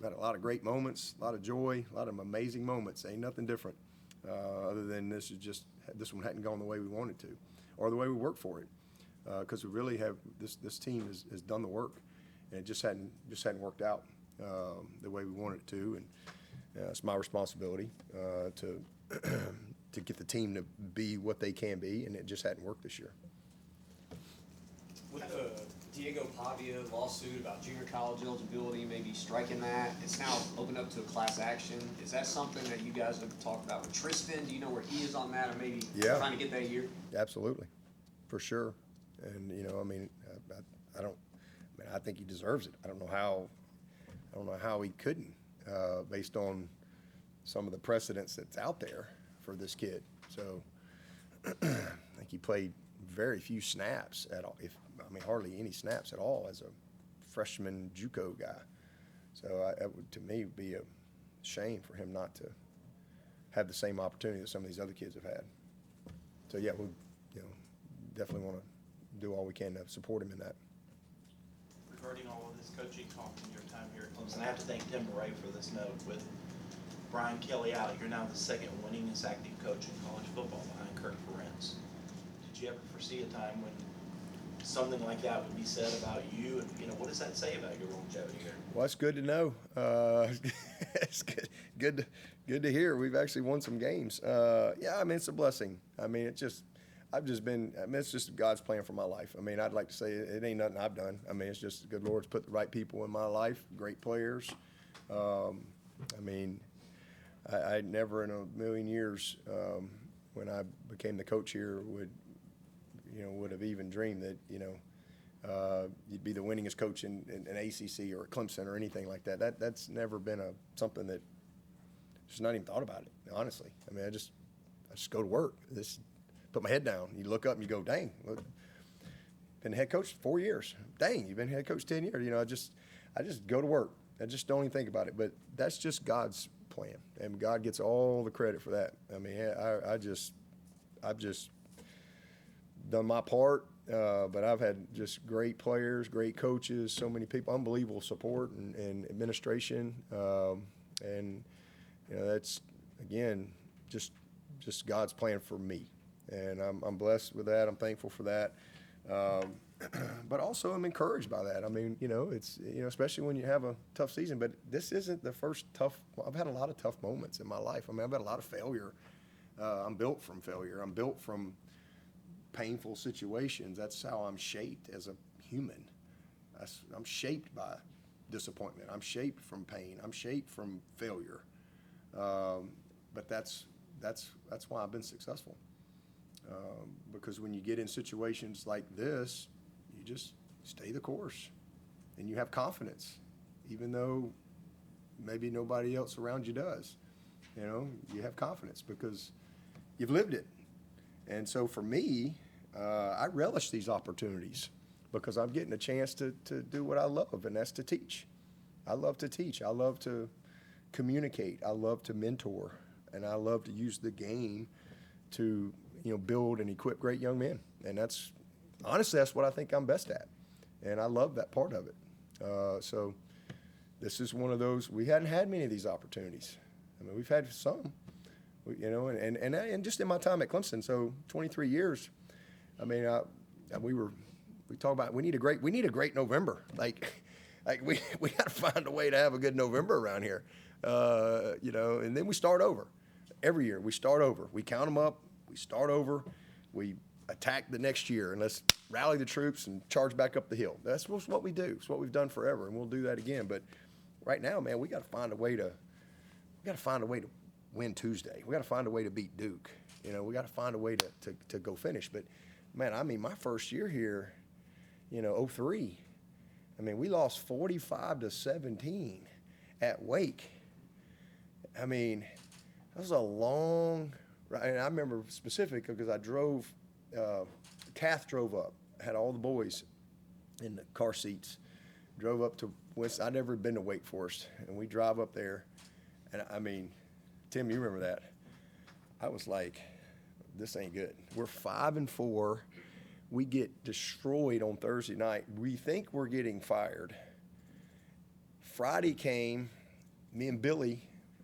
had a lot of great moments, a lot of joy, a lot of amazing moments. Ain't nothing different, other than this one hadn't gone the way we wanted to, or the way we worked for it, because we really have this team has done the work, and it just hadn't worked out the way we wanted it to, and it's my responsibility to to get the team to be what they can be, and it just hadn't worked this year. With the Diego Pavia lawsuit about junior college eligibility, maybe striking that, it's now opened up to a class action. Is that something that you guys have talked about with Tristan? Do you know where he is on that, or maybe trying to get that year? Absolutely, for sure. And I think he deserves it. I don't know how he couldn't, based on some of the precedents that's out there for this kid. So I think he played very few snaps at all, hardly any snaps at all as a freshman JUCO guy. So that would, to me, be a shame for him not to have the same opportunity that some of these other kids have had. So yeah, we definitely want to do all we can to support him in that. Regarding all of this coaching talk in your time here at Clemson, I have to thank Tim Murray for this note. With Brian Kelly out, you're now the second winningest active coach in college football behind Kirk Ferentz. Did you ever foresee a time when something like that would be said about you? And what does that say about your longevity here? Well, it's good to know. It's good to hear. We've actually won some games. It's a blessing. It's just God's plan for my life. I'd like to say it ain't nothing I've done. It's just the good Lord's put the right people in my life, great players. I never in a million years, when I became the coach here, would have even dreamed that, you'd be the winningest coach in ACC or Clemson or anything like that. That's never been something that just not even thought about it, honestly. I just go to work. Put my head down. You look up and you go, dang, been head coach 4 years. Dang, you've been head coach 10 years. I just go to work. I just don't even think about it. But that's just God's plan, and God gets all the credit for that. I've just done my part, but I've had just great players, great coaches, so many people, unbelievable support and administration, and that's again just God's plan for me. And I'm blessed with that. I'm thankful for that. But also I'm encouraged by that. It's, especially when you have a tough season, but this isn't the first I've had a lot of tough moments in my life. I've had a lot of failure. I'm built from failure. I'm built from painful situations. That's how I'm shaped as a human. I'm shaped by disappointment. I'm shaped from pain. I'm shaped from failure. But that's why I've been successful. Because when you get in situations like this, you just stay the course, and you have confidence, even though maybe nobody else around you does. You have confidence because you've lived it. And so for me, I relish these opportunities because I'm getting a chance to do what I love, and that's to teach. I love to teach. I love to communicate. I love to mentor, and I love to use the game to build and equip great young men. And that's what I think I'm best at. And I love that part of it. So this is one of those, we hadn't had many of these opportunities. We've had some, and just in my time at Clemson, so 23 years, we talk about, we need a great November. We got to find a way to have a good November around here. And then we start over. Every year we start over. We count them up. We start over, we attack the next year, and let's rally the troops and charge back up the hill. That's what we do. It's what we've done forever, and we'll do that again. But right now, man, we got to find a way to win Tuesday. We got to find a way to beat Duke. We got to find a way to go finish. But man, my first year here, 03, we lost 45-17 at Wake. That was a long. Right, and I remember specifically because I drove, Kath drove up, had all the boys in the car seats, drove up to West. I'd never been to Wake Forest, and we drive up there, and Tim, you remember that? I was like, this ain't good. We're 5-4. We get destroyed on Thursday night. We think we're getting fired. Friday came, me and Billy,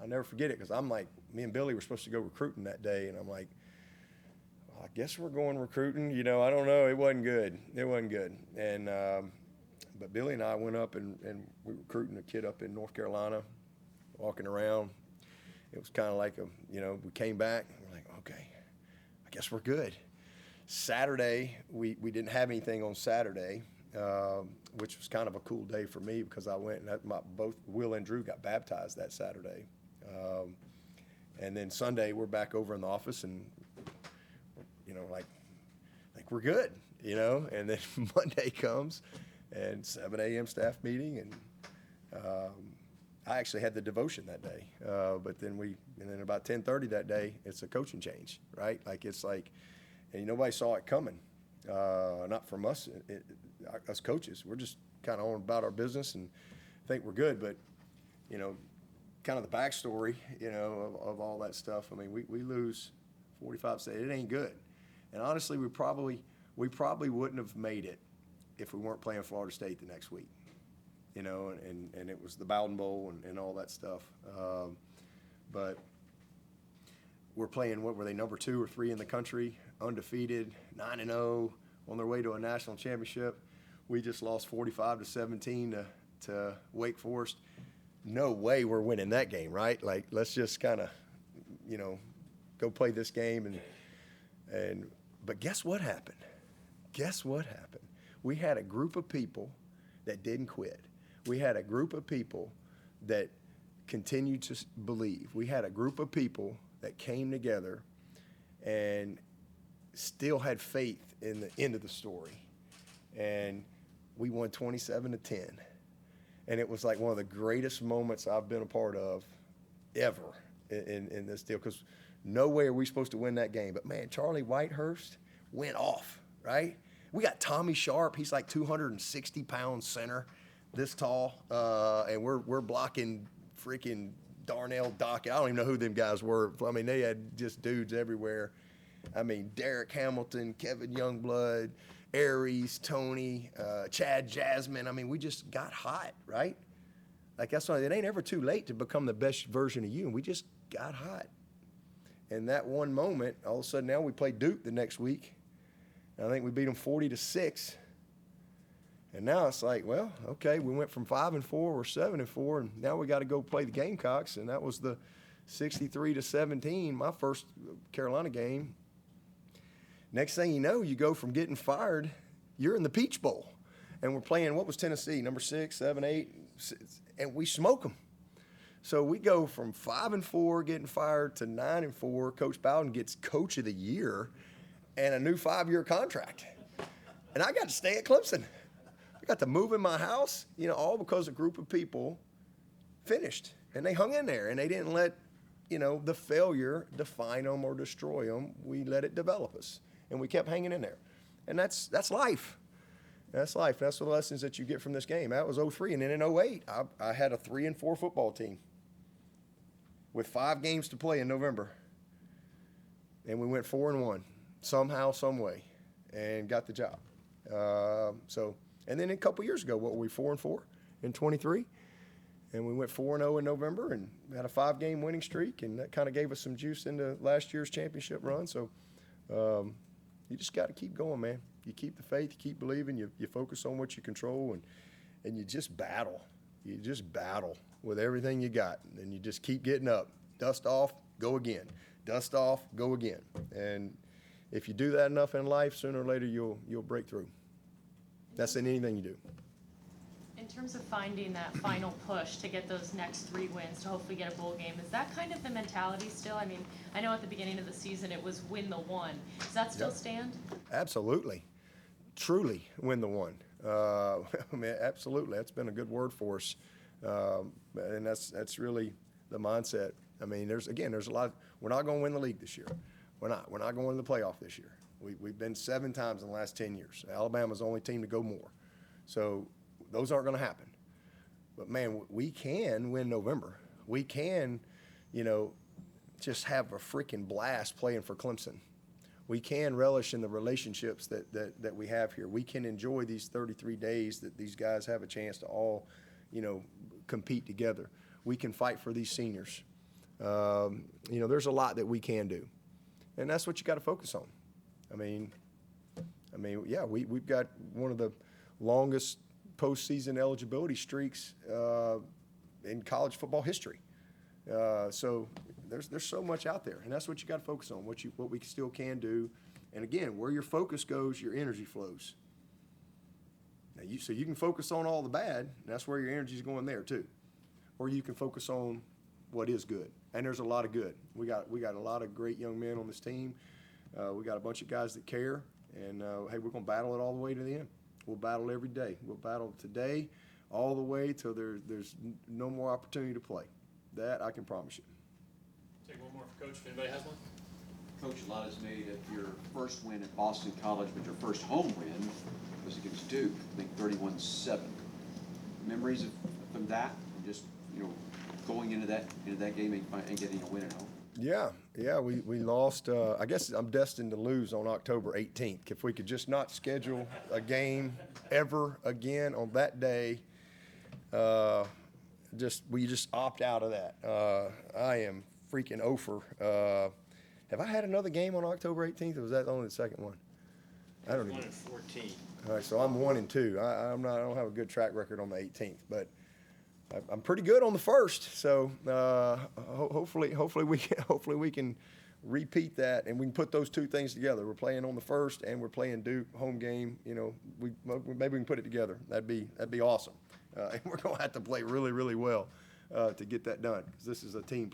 I'll never forget it because me and Billy were supposed to go recruiting that day, and I'm like, well, I guess we're going recruiting. I don't know. It wasn't good. And but Billy and I went up and we were recruiting a kid up in North Carolina, walking around. It was kind of like we came back and we're like, okay, I guess we're good. Saturday, we didn't have anything on Saturday, which was kind of a cool day for me because I went and both Will and Drew got baptized that Saturday. And then Sunday, we're back over in the office and, like we're good, And then Monday comes and 7 a.m. staff meeting, and I actually had the devotion that day. But then about 10:30 that day, it's a coaching change, right? And nobody saw it coming, not from us, us coaches. We're just kind of on about our business and think we're good. But, kind of the backstory, of all that stuff. I mean, we lose 45 states. It ain't good. And honestly, we probably wouldn't have made it if we weren't playing Florida State the next week, and it was the Bowden Bowl and all that stuff. But we're playing, what were they, number 2 or 3 in the country, undefeated, 9-0, on their way to a national championship. We just lost 45-17 to Wake Forest. No way we're winning that game, right? Let's just kind of, go play this game. But guess what happened? We had a group of people that didn't quit. We had a group of people that continued to believe. We had a group of people that came together and still had faith in the end of the story. And we won 27-10. And it was like one of the greatest moments I've been a part of ever in this deal, because no way are we supposed to win that game. But, man, Charlie Whitehurst went off, right? We got Tommy Sharp. He's like 260-pound center, this tall, and we're blocking freaking Darnell Dockett. I don't even know who them guys were. I mean, they had just dudes everywhere. I mean, Derek Hamilton, Kevin Youngblood, Aries, Tony, Chad Jasmine. I mean, we just got hot, right? That's why it ain't ever too late to become the best version of you, and we just got hot. And that one moment, all of a sudden now we play Duke the next week. And I think we beat them 40-6. And now it's like, well, okay, we went from 5-4, we're 7-4, and now we got to go play the Gamecocks. And that was the 63-17, my first Carolina game. Next thing you know, you go from getting fired, you're in the Peach Bowl. And we're playing, what was Tennessee, number 6, 7, 8, and we smoke them. So we go from 5-4, getting fired, to 9-4. Coach Bowden gets Coach of the Year and a new 5-year contract. And I got to stay at Clemson. I got to move in my house, all because a group of people finished. And they hung in there, and they didn't let, the failure define them or destroy them. We let it develop us, and we kept hanging in there. And that's life. That's life. That's the lessons that you get from this game. That was 2003, and then in 2008, I had a 3-4 football team with 5 games to play in November. And we went 4-1 somehow, some way, and got the job. And then a couple years ago, what were we, 4-4 in 23? And we went 4-0 in November and had a 5-game winning streak, and that kind of gave us some juice into last year's championship run. So you just got to keep going, man. You keep the faith, you keep believing, you focus on what you control, and you just battle. You just battle with everything you got, and you just keep getting up. Dust off, go again. Dust off, go again. And if you do that enough in life, sooner or later you'll break through. That's in anything you do. In terms of finding that final push to get those next 3 wins to hopefully get a bowl game, is that kind of the mentality still? I mean, I know at the beginning of the season it was win the one. Does that still stand? Absolutely. Truly win the one. I mean, absolutely. That's been a good word for us. And that's really the mindset. I mean, there's a lot. We're not going to win the league this year. We're not going to win the playoff this year. We've been 7 times in the last 10 years. Alabama's the only team to go more. So those aren't going to happen. But, man, we can win November. We can, just have a freaking blast playing for Clemson. We can relish in the relationships that we have here. We can enjoy these 33 days that these guys have a chance to all, compete together. we can fight for these seniors. You know, there's a lot that we can do, and that's what you got to focus on. I mean, yeah, we've got one of the longest postseason eligibility streaks in college football history. So there's so much out there, and that's what you got to focus on. What we still can do, and again, where your focus goes, your energy flows. Now so you can focus on all the bad, and that's where your energy is going there too, or you can focus on what is good, and there's a lot of good. We got a lot of great young men on this team. We got a bunch of guys that care, and hey, we're gonna battle it all the way to the end. We'll battle every day. We'll battle today all the way till there's no more opportunity to play. That I can promise you. Take one more for Coach, if anybody has one. Coach, a lot is made of your first win at Boston College, but your first home win was against Duke, I think 31-7. Memories from that, and just, you know, going into that game and getting a win at home? Yeah, we lost. I guess I'm destined to lose on October 18th. If we could just not schedule a game ever again on that day, we just opt out of that. I am freaking over. Have I had another game on October 18th, or was that only the second one? I don't even. 1-14. All right, so I'm 1-2. I don't have a good track record on the 18th, but I'm pretty good on the first. So hopefully we can repeat that, and we can put those two things together. We're playing on the first, and we're playing Duke home game. You know, maybe we can put it together. That'd be awesome. And we're gonna have to play really, really well to get that done, because this is a team